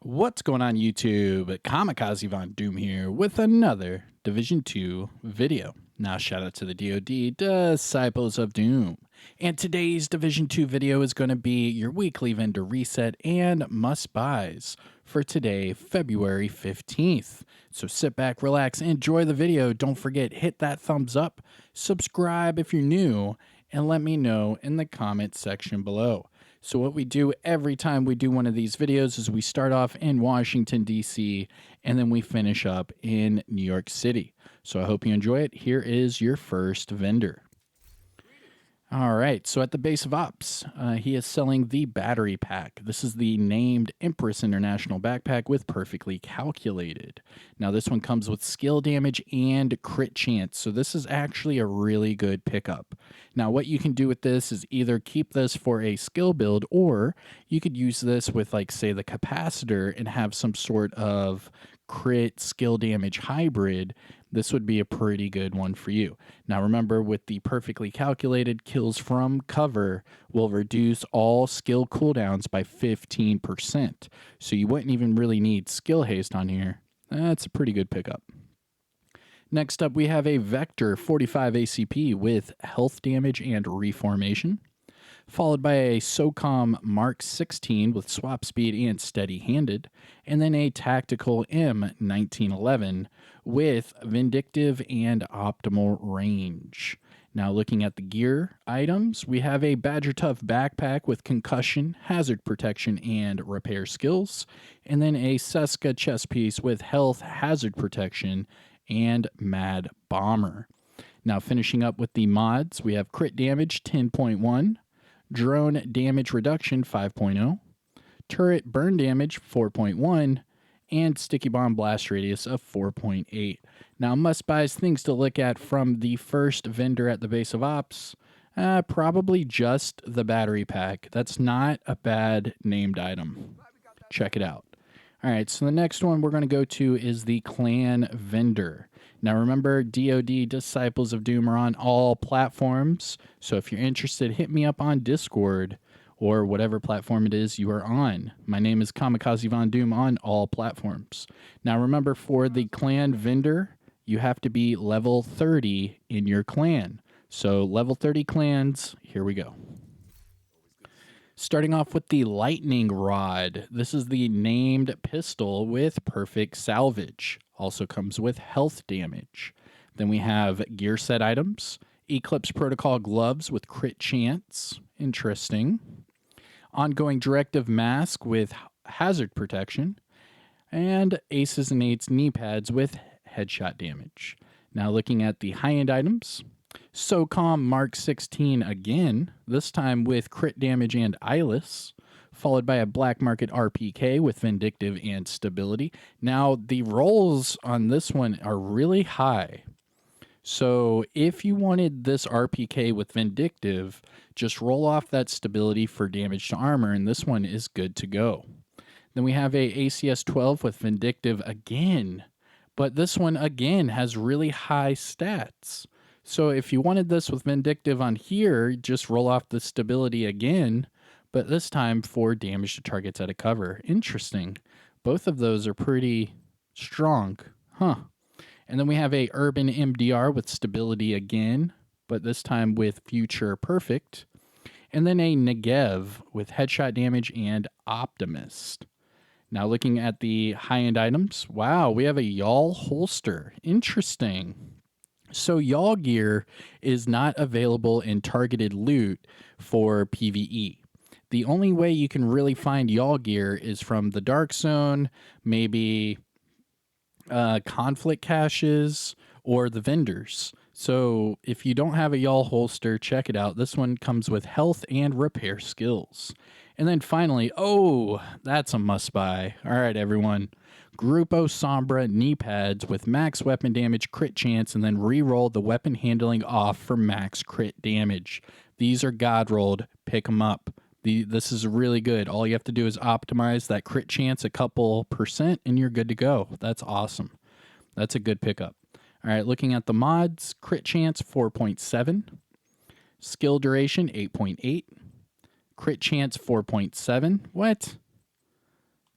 What's going on YouTube? Kamikazevondoom here with another Division 2 video. Now shout out to the DoD, Disciples of Doom. And today's Division 2 video is going to be your weekly vendor reset and must-buys for today, February 15th. So sit back, relax, enjoy the video. Don't forget, hit that thumbs up, subscribe if you're new, and let me know in the comment section below. So what we do every time we do one of these videos is we start off in Washington, D.C., and then we finish up in New York City. So I hope you enjoy it. Here is your first vendor. All right, so at the base of ops, he is selling the battery pack. This is the named Empress International backpack with perfectly calculated. Now this one comes with skill damage and crit chance, so this is actually a really good pickup. Now what you can do with this is either keep this for a skill build, or you could use this with, like, say, the capacitor and have some sort of crit skill damage hybrid. This would be a pretty good one for you. Now remember, with the perfectly calculated, kills from cover will reduce all skill cooldowns by 15%. So you wouldn't even really need skill haste on here. That's a pretty good pickup. Next up, we have a Vector 45 ACP with health damage and reformation, followed by a SOCOM Mark 16 with swap speed and steady-handed, and then a Tactical M1911 with vindictive and optimal range. Now looking at the gear items, we have a Badger Tough backpack with concussion, hazard protection, and repair skills, and then a Seska chest piece with health, hazard protection, and Mad Bomber. Now finishing up with the mods, we have crit damage 10.1, drone damage reduction 5.0, turret burn damage 4.1, and sticky bomb blast radius of 4.8. Now must-buys, things to look at from the first vendor at the base of ops, probably just the battery pack. That's not a bad named item. Check it out. All right, so the next one we're going to go to is the clan vendor. Now remember, DoD, Disciples of Doom, are on all platforms. So if you're interested, hit me up on Discord or whatever platform it is you are on. My name is Kamikazevondoom on all platforms. Now remember, for the clan vendor, you have to be level 30 in your clan. So level 30 clans, here we go. Starting off with the Lightning Rod. This is the named pistol with perfect salvage. Also comes with health damage. Then we have gear set items. Eclipse Protocol gloves with crit chance. Interesting. Ongoing directive mask with hazard protection. And aces and eights knee pads with headshot damage. Now looking at the high-end items. SOCOM Mark 16 again, this time with crit damage and eyeless, followed by a black market RPK with vindictive and stability. Now the rolls on this one are really high. So if you wanted this RPK with vindictive, just roll off that stability for damage to armor, and this one is good to go. Then we have a ACS 12 with vindictive again, but this one again has really high stats. So if you wanted this with vindictive on here, just roll off the stability again, but this time for damage to targets out of cover. Interesting. Both of those are pretty strong. Huh. And then we have a Urban MDR with stability again, but this time with future perfect. And then a Negev with headshot damage and optimist. Now looking at the high-end items, wow, we have a Y'all holster. Interesting. So Y'all gear is not available in targeted loot for PvE. The only way you can really find Y'all gear is from the Dark Zone, maybe conflict caches, or the vendors. So if you don't have a Y'all holster, check it out. This one comes with health and repair skills. And then finally, oh, that's a must-buy. All right, everyone. GRUPO Sombra knee pads with max weapon damage, crit chance, and then re-roll the weapon handling off for max crit damage. These are God rolled. Pick them up. This is really good. All you have to do is optimize that crit chance a couple percent, and you're good to go. That's awesome. That's a good pickup. All right, looking at the mods, crit chance 4.7, skill duration 8.8, crit chance 4.7. What?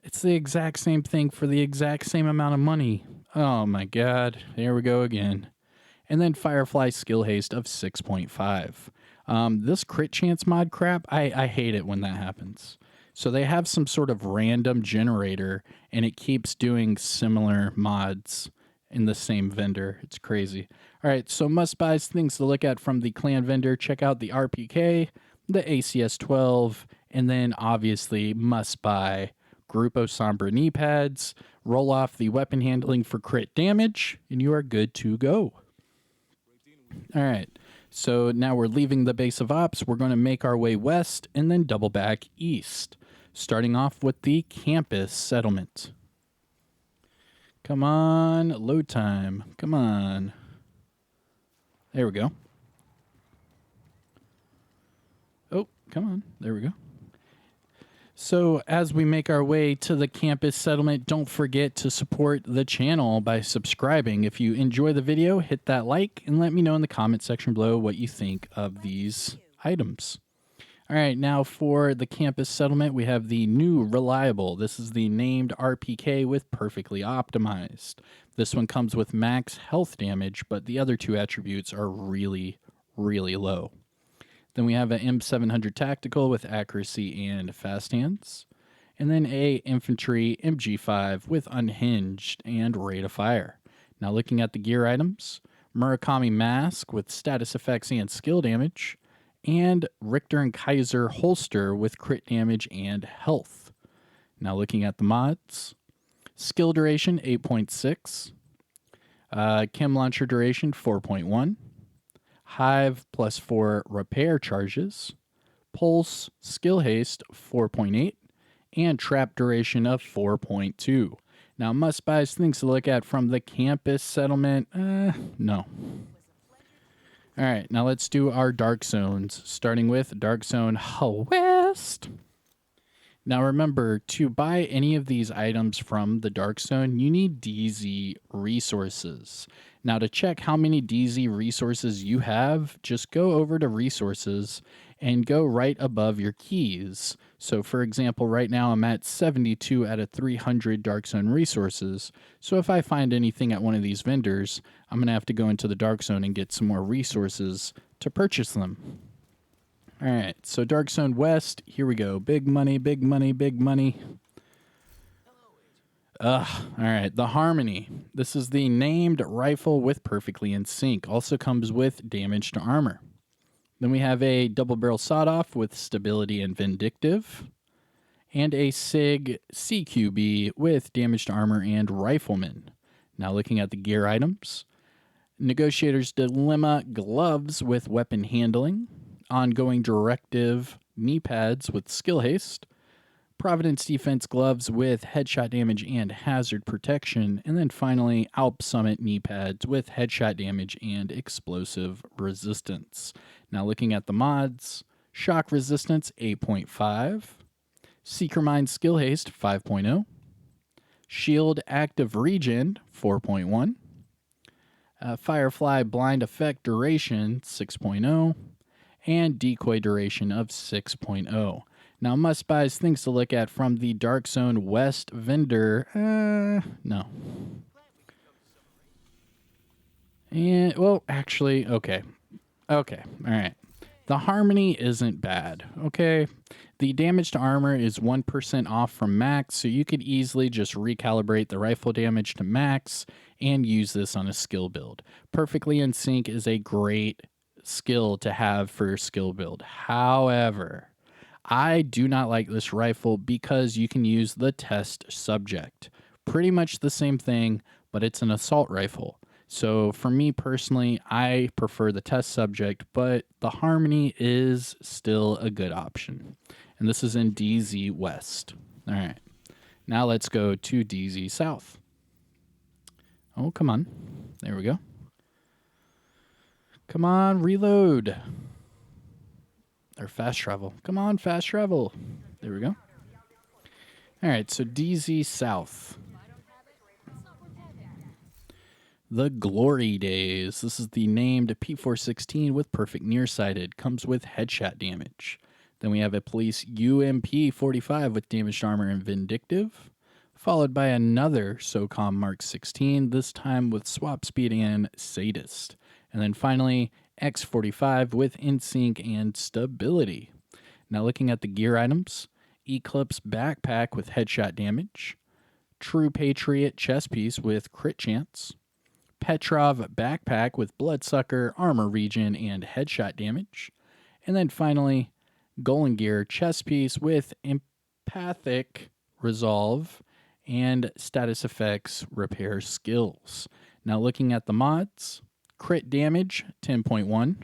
It's the exact same thing for the exact same amount of money. Oh my god, here we go again. And then Firefly Skill Haste of 6.5. This crit chance mod crap, I hate it when that happens. So they have some sort of random generator, and it keeps doing similar mods in the same vendor. It's crazy. All right, so must buys, things to look at from the clan vendor. Check out the RPK, the ACS 12, and then obviously must buy GRUPO Sombra knee pads. Roll off the weapon handling for crit damage, and you are good to go. All right, so now we're leaving the base of ops. We're going to make our way west and then double back east, starting off with the campus settlement. Come on, load time. Come on. There we go. Oh, come on. There we go. So as we make our way to the campus settlement, don't forget to support the channel by subscribing. If you enjoy the video, hit that like and let me know in the comment section below what you think of these items. All right, now for the campus settlement, we have the new Reliable. This is the named RPK with Perfectly Optimized. This one comes with max health damage, but the other two attributes are really, really low. Then we have an M700 Tactical with accuracy and fast hands. And then a infantry MG5 with unhinged and rate of fire. Now looking at the gear items, Murakami Mask with status effects and skill damage, and Richter and Kaiser holster with crit damage and health. Now looking at the mods, skill duration 8.6, chem launcher duration 4.1, Hive +4 repair charges, Pulse skill haste 4.8, and trap duration of 4.2. Now must buys, things to look at from the campus settlement, no. All right, now let's do our dark zones, starting with Dark Zone West. Now remember, to buy any of these items from the Dark Zone, you need DZ resources. Now to check how many DZ resources you have, just go over to resources and go right above your keys. So for example, right now I'm at 72 out of 300 Dark Zone resources. So if I find anything at one of these vendors, I'm going to have to go into the Dark Zone and get some more resources to purchase them. All right, so Dark Zone West, here we go. Big money, big money, big money. All right, the Harmony. This is the named rifle with Perfectly in Sync. Also comes with damage to armor. Then we have a double barrel sawed-off with stability and vindictive. And a SIG CQB with damage to armor and rifleman. Now looking at the gear items. Negotiator's Dilemma gloves with weapon handling. Ongoing Directive knee pads with skill haste, Providence Defense gloves with headshot damage and hazard protection, and then finally Alp Summit knee pads with headshot damage and explosive resistance. Now looking at the mods, shock resistance 8.5, Seeker Mind skill haste 5.0, shield active regen 4.1, Firefly blind effect duration 6.0, and decoy duration of 6.0. Now, must buys, things to look at from the Dark Zone West vendor. No. And, well, actually, okay. Okay, all right. The Harmony isn't bad, okay? The damage to armor is 1% off from max, so you could easily just recalibrate the rifle damage to max and use this on a skill build. Perfectly in Sync is a great skill to have for your skill build. However, I do not like this rifle because you can use the test subject. Pretty much the same thing, but it's an assault rifle. So for me personally, I prefer the test subject, but the Harmony is still a good option. And this is in DZ West. All right. Now let's go to DZ South. Oh, come on. There we go. Come on, reload. Or fast travel. Come on, fast travel. There we go. All right, so DZ South. The Glory Days. This is the named P416 with perfect nearsighted. Comes with headshot damage. Then we have a police UMP 45 with damaged armor and vindictive. followed by another SOCOM Mark 16, this time with swap speed and sadist. And then finally, X45 with InSync and stability. Now looking at the gear items, Eclipse backpack with headshot damage, True Patriot chest piece with crit chance, Petrov backpack with bloodsucker, armor regen, and headshot damage, and then finally, Golden Gear chest piece with empathic resolve and status effects repair skills. Now looking at the mods, crit damage 10.1,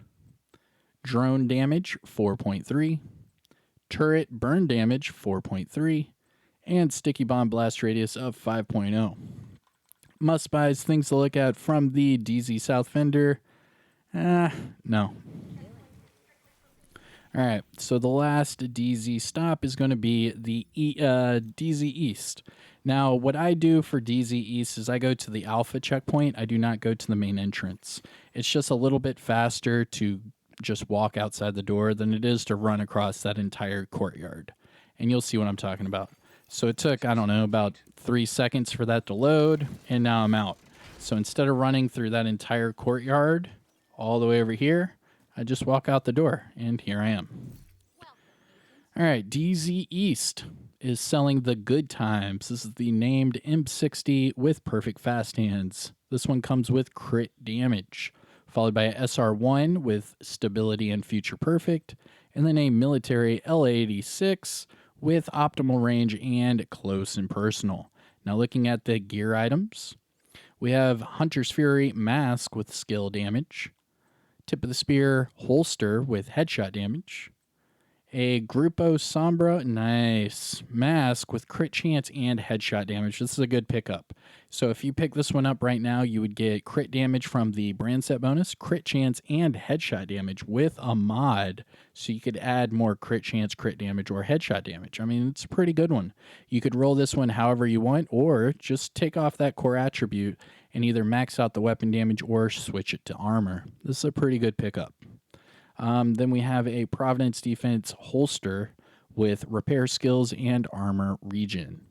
drone damage 4.3, turret burn damage 4.3, and sticky bomb blast radius of 5.0. Must buys, things to look at from the DZ South vendor. No. All right, so the last DZ stop is going to be the DZ East. Now, what I do for DZ East is I go to the Alpha checkpoint. I do not go to the main entrance. It's just a little bit faster to just walk outside the door than it is to run across that entire courtyard. And you'll see what I'm talking about. So it took, I don't know, about 3 seconds for that to load, and now I'm out. So instead of running through that entire courtyard all the way over here, I just walk out the door, and here I am. All right, DZ East is selling the Good Times. This is the named M60 with perfect fast hands. This one comes with crit damage, followed by a SR1 with stability and future perfect, and then a military L86 with optimal range and close and personal. Now looking at the gear items, we have Hunter's Fury mask with skill damage, Tip of the Spear holster with headshot damage, a GRUPO Sombra, nice, mask with crit chance and headshot damage. This is a good pickup. So if you pick this one up right now, you would get crit damage from the brand set bonus, crit chance, and headshot damage with a mod. So you could add more crit chance, crit damage, or headshot damage. I mean, it's a pretty good one. You could roll this one however you want, or just take off that core attribute and either max out the weapon damage or switch it to armor. This is a pretty good pickup. Then we have a Providence Defense holster with repair skills and armor regen.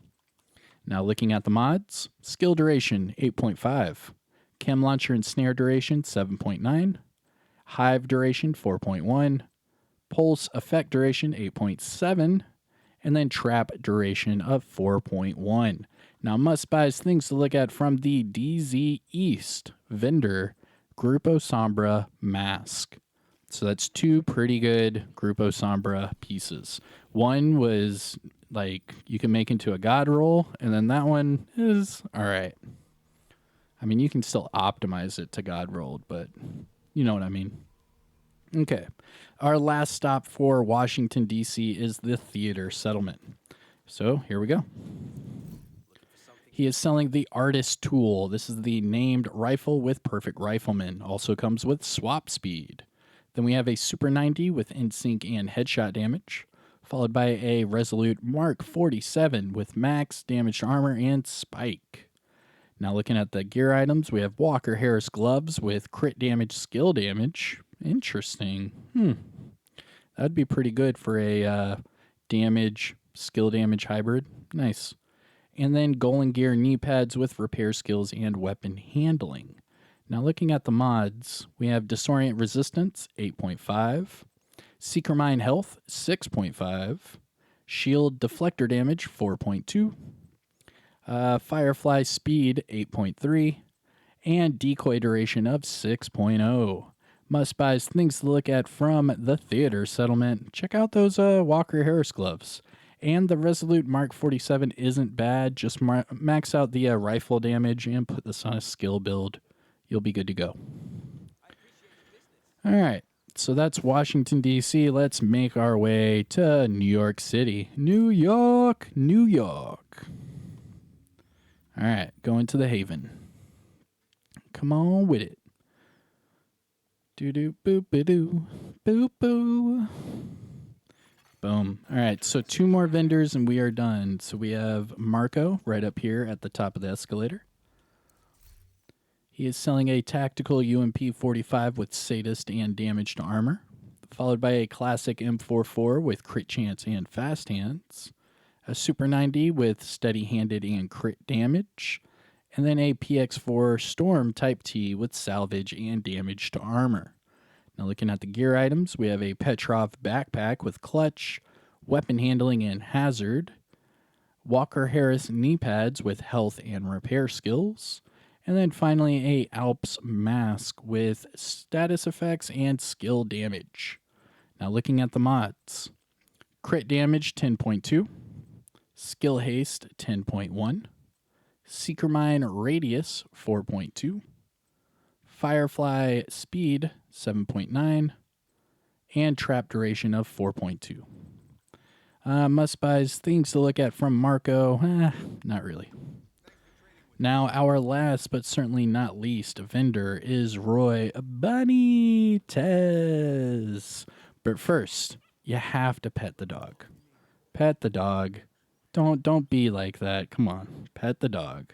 Now looking at the mods, skill duration 8.5, chem launcher and snare duration 7.9, hive duration 4.1, pulse effect duration 8.7, and then trap duration of 4.1. Now must buys, things to look at from the DZ East vendor, GRUPO Sombra mask. So that's two pretty good GRUPO Sombra pieces. One was like you can make into a god roll, and then that one is all right. I mean, you can still optimize it to god rolled, but you know what I mean. Okay. Our last stop for Washington, D.C. is the theater settlement. So here we go. He is selling the Artist Tool. This is the named rifle with perfect rifleman. Also comes with swap speed. Then we have a Super 90 with InSync and headshot damage, followed by a Resolute Mark 47 with max damage to armor and spike. Now looking at the gear items, we have Walker Harris gloves with crit damage, skill damage. Interesting. That'd be pretty good for a damage, skill damage hybrid. Nice. And then Golden Gear knee pads with repair skills and weapon handling. Now looking at the mods, we have Disorient Resistance, 8.5, Seeker Mine Health, 6.5, Shield Deflector Damage, 4.2, Firefly Speed, 8.3, and Decoy Duration of 6.0. Must buys, things to look at from the theater settlement. Check out those Walker Harris gloves. And the Resolute Mark 47 isn't bad. Just max out the rifle damage and put this on a skill build. You'll be good to go. All right, so that's Washington, D.C. Let's make our way to New York City. New York, New York. All right, going to the Haven. Come on with it. Do-do, boop-a-doo, boop-boo. Boom. All right, so two more vendors and we are done. So we have Marco right up here at the top of the escalator. He is selling a tactical UMP 45 with sadist and damage to armor, followed by a classic M44 with crit chance and fast hands, a Super 90 with steady-handed and crit damage, and then a PX4 Storm Type T with salvage and damage to armor. Now looking at the gear items, we have a Petrov backpack with clutch, weapon handling and hazard, Walker Harris knee pads with health and repair skills, and then finally a Alps mask with status effects and skill damage. Now looking at the mods, crit damage 10.2, skill haste 10.1, Seeker Mine radius 4.2, Firefly speed 7.9, and trap duration of 4.2. Must buys, things to look at from Marco, not really. Now, our last but certainly not least vendor is Roy Benitez. But first, you have to pet the dog. Pet the dog. Don't be like that. Come on, pet the dog.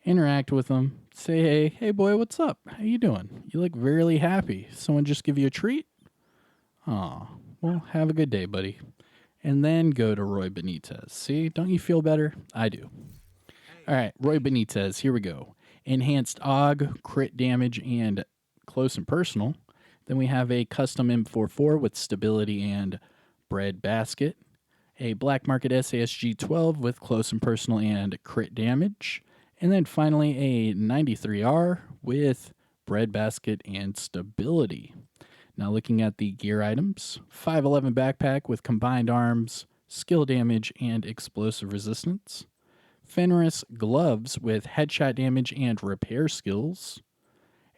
Interact with him. Say, hey boy, what's up? How you doing? You look really happy. Someone just give you a treat? Aw, well, have a good day, buddy. And then go to Roy Benitez. See, don't you feel better? I do. All right, Roy Benitez, here we go. Enhanced AUG, crit damage, and close and personal. Then we have a custom M44 with stability and bread basket. A Black Market SASG 12 with close and personal and crit damage. And then finally a 93R with bread basket and stability. Now looking at the gear items, 511 backpack with combined arms, skill damage, and explosive resistance. Fenris gloves with headshot damage and repair skills.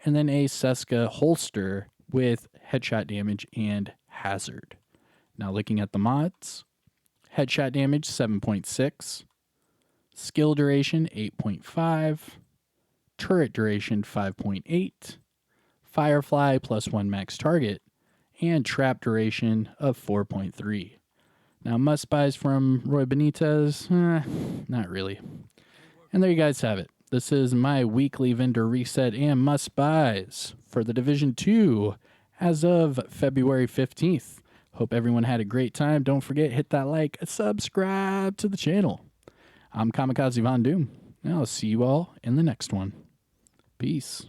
And then a Seska holster with headshot damage and hazard. Now looking at the mods, headshot damage 7.6, skill duration 8.5, turret duration 5.8, Firefly +1 max target, and trap duration of 4.3. Now, must buys from Roy Benitez, not really. And there you guys have it. This is my weekly vendor reset and must buys for the Division 2 as of February 15th. Hope everyone had a great time. Don't forget, hit that like, subscribe to the channel. I'm Kamikazevondoom, and I'll see you all in the next one. Peace.